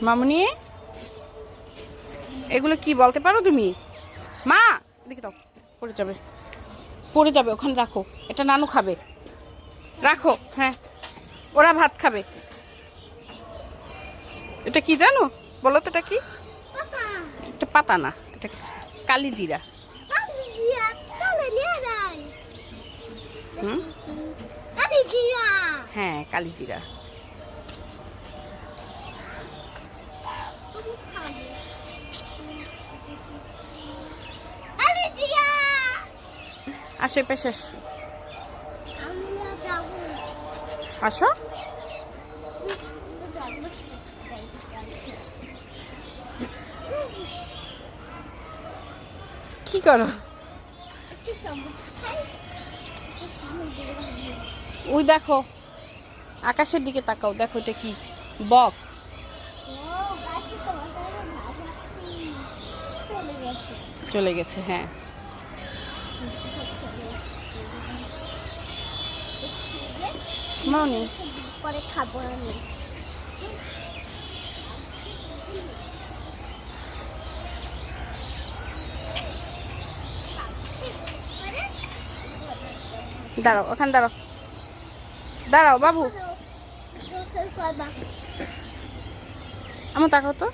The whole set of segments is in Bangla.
মামুনি এগুলো কি বলতে পারো তুমি? মা দেখে দাও, পড়ে যাবে, পড়ে যাবে, ওখানে রাখো, এটা নানু খাবে, রাখো। হ্যাঁ, ওরা ভাত খাবে। এটা কি জানো, বলো তো এটা কি? এটা পাতা না, এটা কালিজিরা। হুম, হ্যাঁ কালিজিরা। আসো পেশে আসো। কি করো? ওই দেখো, আকাশের দিকে তাকাও, দেখো এটা কি? বক। চলে গেছে, হ্যাঁ। মামনি পরে খাবো আমি। দাঁড়াও, ওখানে দাঁড়াও, দাঁড়াও বাবু। আমার তাকাও তো,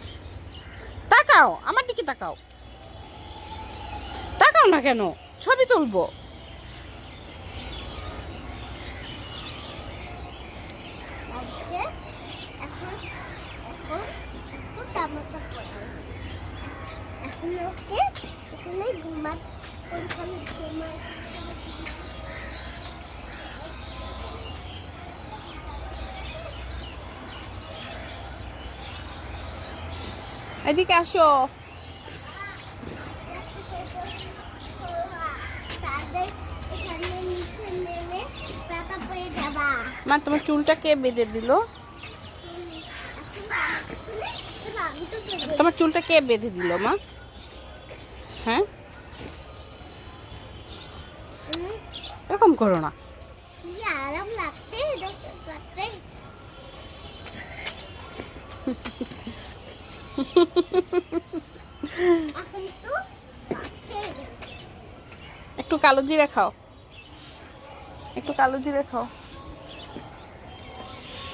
তাকাও আমার দিকে, তাকাও, তাকাও না কেন? ছবি তুলবো। এদিকে আসো। মা তোমার চুলটা কে বেঁধে দিল? তোমার চুলটা কে বেঁধে দিল মা? হ্যাঁ, এরকম করো না। আরাম লাগছে একটু কালো জিরা খাও, একটু কালো জিরা খাও,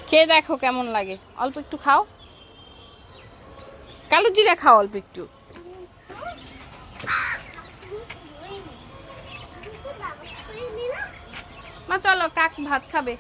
খেয়ে দেখো কেমন লাগে। অল্প একটু খাও, কালো জিরা খাও অল্প একটু। মা চলো, কাক ভাত খাবে।